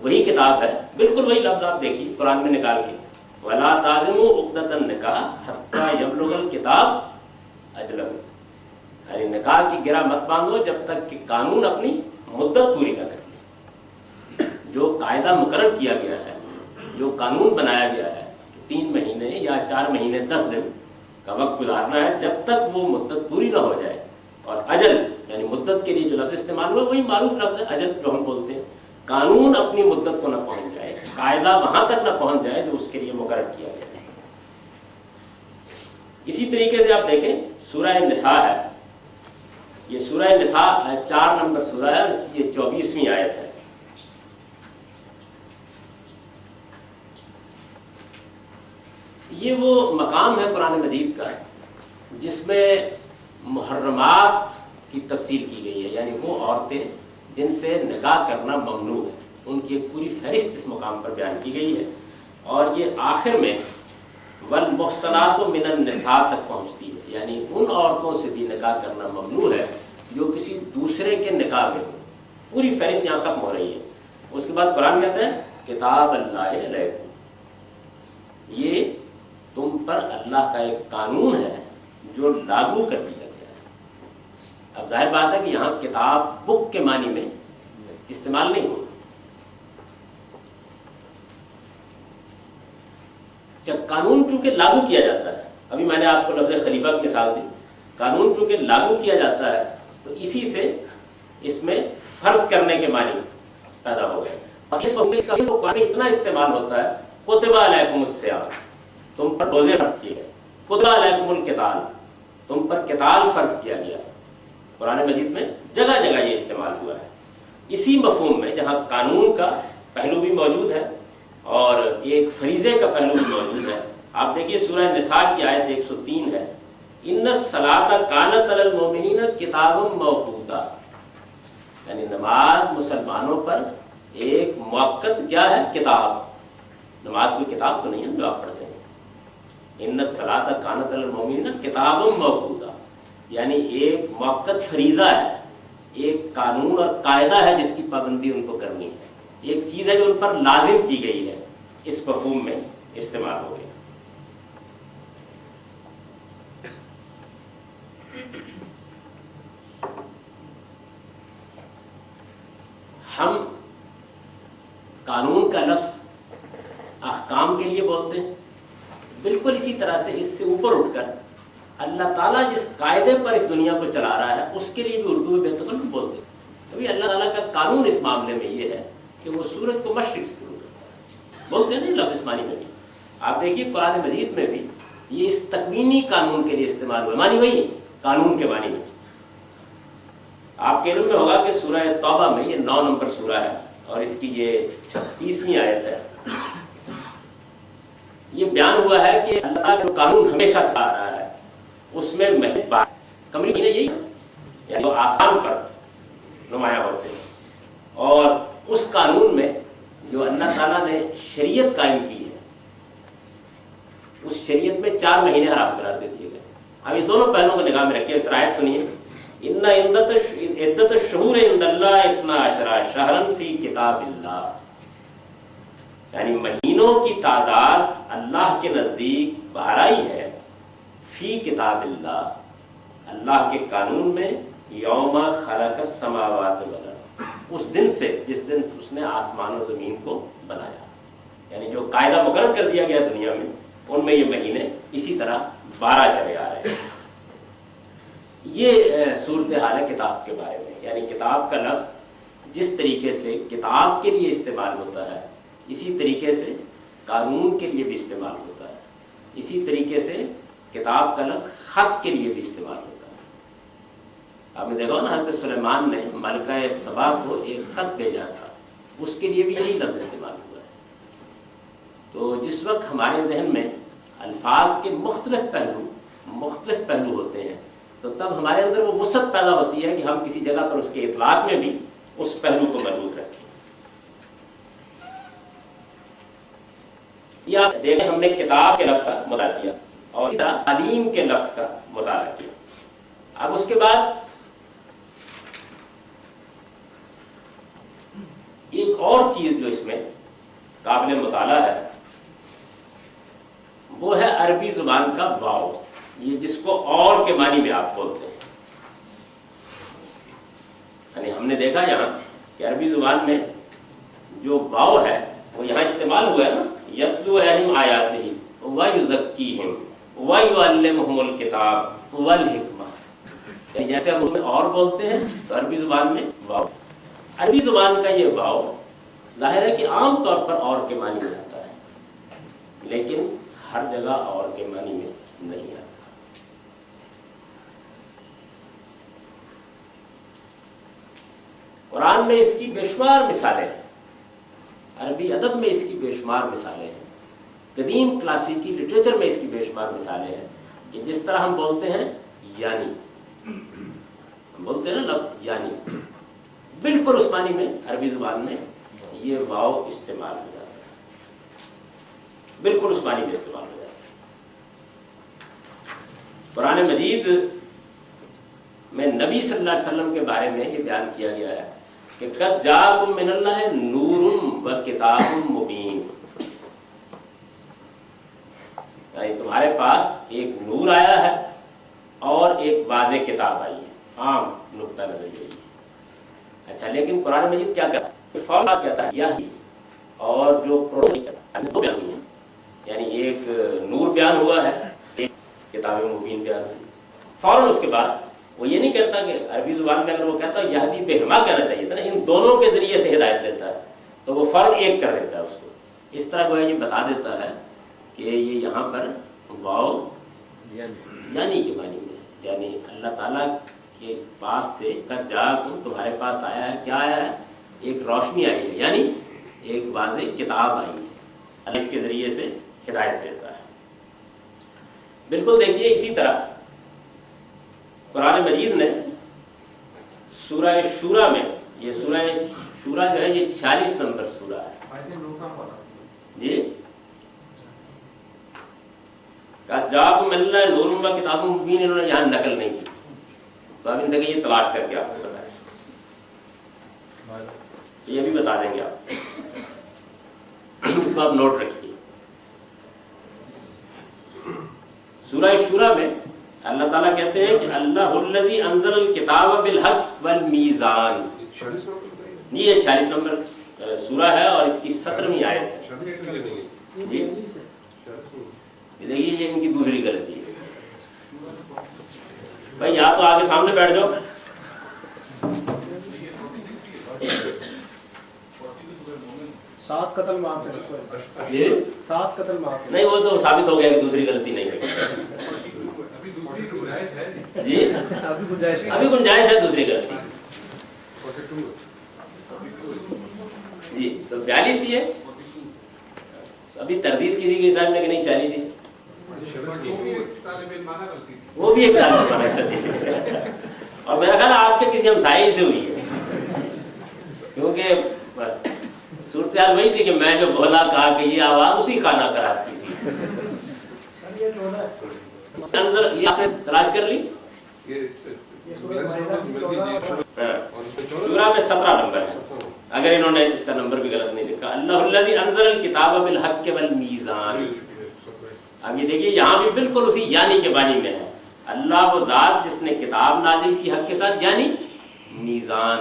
وہی کتاب ہے. بالکل وہی لفظ آپ دیکھیے قرآن میں نکال کے، وَلَا تَعْزِمُوا عُقْدَةَ النِّکَاحِ حَتَّىٰ يَبْلُغَ الْکِتَابُ أَجَلَهُ، یعنی نکاح کی گرہ مت باندھو جب تک کہ قانون اپنی مدت پوری نہ کر لے. جو قاعدہ مقرر کیا گیا ہے، جو قانون بنایا گیا ہے 3 مہینے یا 4 مہینے 10 دن کا وقت گزارنا ہے، جب تک وہ مدت پوری نہ ہو جائے. اور اجل یعنی مدت کے لیے جو لفظ استعمال ہوا وہی معروف لفظ ہے اجل جو ہم بولتے ہیں. قانون اپنی مدت کو نہ پہنچ جائے، قاعدہ وہاں تک نہ پہنچ جائے جو اس کے لیے مقرر کیا گیا ہے. اسی طریقے سے آپ دیکھیں سورہ نساء ہے، یہ سورہ نساء 4 نمبر سورہ ہے، اس کی یہ 24ویں آیت ہے. یہ وہ مقام ہے قرآن مجید کا جس میں محرمات کی تفصیل کی گئی ہے، یعنی وہ عورتیں جن سے نکاح کرنا ممنوع ہے ان کی ایک پوری فہرست اس مقام پر بیان کی گئی ہے. اور یہ آخر میں والمحصنات من النساء تک پہنچتی ہے، یعنی ان عورتوں سے بھی نکاح کرنا ممنوع ہے جو کسی دوسرے کے نکاح میں ہو. پوری فہرست یہاں ختم ہو رہی ہے. اس کے بعد قرآن کہتا ہے کتاب اللہ علیکم، یہ تم پر اللہ کا ایک قانون ہے جو لاگو کر دیا گیا ہے. اب ظاہر بات ہے کہ یہاں کتاب بک کے معنی میں استعمال نہیں ہوگا. جب قانون چونکہ لاگو کیا جاتا ہے، ابھی میں نے آپ کو لفظ خلیفہ کی مثال دی، قانون چونکہ لاگو کیا جاتا ہے تو اسی سے اس میں فرض کرنے کے معنی پیدا ہو گئے. اور اس وقت کا قرآن اتنا استعمال ہوتا ہے کتب علیکم الصیام، تم پر روزے فرض کیے گئے. کتب علیکم القتال، تم پر قتال فرض کیا گیا. قرآن مجید میں جگہ جگہ یہ استعمال ہوا ہے. اسی مفہوم میں جہاں قانون کا پہلو بھی موجود ہے اور ایک فریضے کا پہلو بھی موجود ہے. آپ دیکھیے سورہ نساء کی آیت 103 ہے، ان الصلاۃ کانت علی المؤمنین کتابا موقوتا، یعنی نماز مسلمانوں پر ایک موقت کیا ہے؟ کتاب. نماز کوئی کتاب تو نہیں ہے جو آپ پڑھتے ہیں. ان الصلاۃ کانت علی المؤمنین کتابا موقوتا، یعنی ایک موقت فریضہ ہے، ایک قانون اور قاعدہ ہے جس کی پابندی ان کو کرنی ہے، ایک چیز ہے جو ان پر لازم کی گئی ہے. اس مفہوم میں استعمال ہو گیا. ہم قانون کا لفظ احکام کے لیے بولتے ہیں، بالکل اسی طرح سے اس سے اوپر اٹھ کر اللہ تعالیٰ جس قاعدے پر اس دنیا کو چلا رہا ہے اس کے لیے بھی اردو میں بے تکلف بولتے ہیں. ابھی اللہ تعالیٰ کا قانون اس معاملے میں یہ ہے کہ وہ سورج کو مشرق سے طلوع کرتا ہے، بولتے ہیں نہیں لفظ اس معنی میں بھی. آپ دیکھیے قرآن مجید میں بھی یہ اس تکوینی قانون کے لیے استعمال ہوا، معنی وہی قانون کے معنی میں. آپ کے علم میں ہوگا کہ سورہ توبہ میں یہ 9 نمبر سورہ ہے اور اس کی یہ 36ویں آیت ہے. یہ بیان ہوا ہے کہ اللہ کا قانون ہمیشہ سے آ رہا ہے، اس میں محض بات کمری نہیں یہی ہے، یعنی وہ آسمان پر نمایاں ہوتے ہیں. اور اس قانون میں جو اللہ تعالیٰ نے شریعت قائم کی ہے، اس شریعت میں 4 مہینے حرام قرار دے دیے گئے. اب یہ دونوں پہلوؤں کو نگاہ میں رکھیے. آیت سنیے، ان عدت الشہور عند اللہ 12 شہرا فی کتاب اللہ، یعنی مہینوں کی تعداد اللہ کے نزدیک 12 ہی ہے. فی کتاب اللہ، اللہ کے قانون میں، یوم خلق السماوات والارض، اس دن سے جس دن اس نے آسمان و زمین کو بنایا، یعنی جو قاعدہ مقرر کر دیا گیا دنیا میں، ان میں یہ مہینے اسی طرح 12 چلے آ رہے ہیں۔ یہ صورتحال ہے کتاب کے بارے میں، یعنی کتاب کا لفظ جس طریقے سے کتاب کے لیے استعمال ہوتا ہے اسی طریقے سے قانون کے لیے بھی استعمال ہوتا ہے، اسی طریقے سے کتاب کا لفظ خط کے لیے بھی استعمال ہوتا ہے۔ آپ نے دیکھا نا حضرت سلیمان نے ملکہ سبا کو ایک خط بھیجا تھا، اس کے لیے بھی یہی لفظ استعمال ہوا ہے۔ تو جس وقت ہمارے ذہن میں الفاظ کے مختلف پہلو ہوتے ہیں تو تب ہمارے اندر وہ وسعت پیدا ہوتی ہے کہ ہم کسی جگہ پر اس کے اطلاق میں بھی اس پہلو کو ملحوظ رکھیں۔ یا دیکھیں ہم نے کتاب کے لفظ کا مطالعہ کیا اور اس طرح تعلیم کے لفظ کا مطالعہ کیا۔ اب اس کے بعد ایک اور چیز جو اس میں قابل مطالعہ ہے وہ ہے عربی زبان کا واو، یہ جس کو اور کے معنی میں آپ بولتے ہیں۔ یعنی ہم نے دیکھا یہاں کہ عربی زبان میں جو واو ہے وہ یہاں استعمال ہوا ہے نا، یتلو علیہم آیاتہ ویزکیہم ویعلمہم الکتاب والحکمہ، یعنی جیسے ہم میں اور بولتے ہیں تو عربی زبان میں واو۔ عربی زبان کا یہ واو ظاہر ہے کہ عام طور پر اور کے معنی میں آتا ہے، لیکن ہر جگہ اور کے معنی میں نہیں آتا۔ قرآن میں اس کی بے شمار مثالیں ہیں، عربی ادب میں اس کی بے شمار مثالیں ہیں، قدیم کلاسیکی لٹریچر میں اس کی بے شمار مثالیں ہیں کہ جس طرح ہم بولتے ہیں یعنی، ہم بولتے ہیں نا لفظ یعنی، بالکل اس معنی میں عربی زبان میں یہ واو استعمال ہو جاتا ہے، بالکل اس معنی میں استعمال ہو جاتا ہے۔ قرآن مجید میں نبی صلی اللہ علیہ وسلم کے بارے میں یہ بیان کیا گیا ہے کہ قد جاءکم من اللہ نور و کتاب مبین، یعنی تمہارے پاس ایک نور آیا ہے اور ایک واضح کتاب آئی ہے، عام نقطہ نظر یہی ہے۔ اچھا لیکن قرآن مجید کیا کہتا ہے؟ فوراً کہتا ہے یہی، اور جو دو بیان ہوئی ہیں، یعنی ایک نور بیان ہوا ہے، ایک کتاب مبین بیان ہوئی۔ فوراً اس کے بعد وہ یہ نہیں کہتا کہ عربی زبان میں اگر وہ کہتا یہدی بہما کہنا چاہیے تھا نا، ان دونوں کے ذریعے سے ہدایت دیتا ہے، تو وہ فوراً ایک کر دیتا ہے اس کو۔ اس طرح وہ یہ بتا دیتا ہے کہ یہ یہاں پر واو یعنی کے معنی میں، یعنی اللہ تعالیٰ کے پاس سے قد جاءکم تمہارے پاس آیا ہے، کیا آیا ہے؟ ایک روشنی آئی ہے، یعنی ایک واضح کتاب آئی ہے، اللہ اس کے ذریعے سے ہدایت دیتا ہے۔ بالکل دیکھیے اسی طرح قرآن مجید نے سورہ شورا میں، یہ سورہ شورا جو ہے یہ 46 نمبر سورہ ہے جی، جاءکم من اللہ نور و کتاب مبین، انہوں نے یہاں نقل نہیں کی، تو آپ ان سے یہ تلاش کر کے آپ کو بتائیں، یہ بھی بتا دیں گے آپ، اس کو آپ نوٹ رکھیے۔ سورہ شورا میں اللہ تعالیٰ کہتے ہیں کہ اللہ الذی انزل الکتاب بالحق والمیزان، یہ 46 نمبر سورہ ہے اور اس کی 17ویں آیت ہے جی۔ دیکھیے یہ ان کی دوسری غلطی ہے بھائی، یا تو آگے سامنے بیٹھ جاؤ، سات قتل معاف ہے جی 7 قتل معاف ہے، نہیں وہ تو ثابت ہو گیا کہ دوسری غلطی نہیں ہے جی، ابھی گنجائش ہے دوسری غلطی جی۔ تو 42 ہی ہے، ابھی تردید کسی کے حساب میں کہ نہیں 40 ہی، وہ بھی ایک طالب علم ہے اور میرا خیال آپ کے کسی ہمسائے سے ہوئی ہے، کیونکہ صورتحال وہی تھی کہ میں جو بولا کہا کہ یہ آواز اسی خانہ خراب کی تھی۔ یہ آپ نے تلاش کر لی، سورہ میں 17 نمبر ہے، اگر انہوں نے اس کا نمبر بھی غلط نہیں لکھا، اللہ الذی انزل الکتاب بالحق والمیزان۔ اب یہ دیکھیے یہاں بھی بالکل اسی یعنی کے معنی میں ہے، اللہ وہ ذات جس نے کتاب نازل کی حق کے ساتھ، یعنی میزان،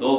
2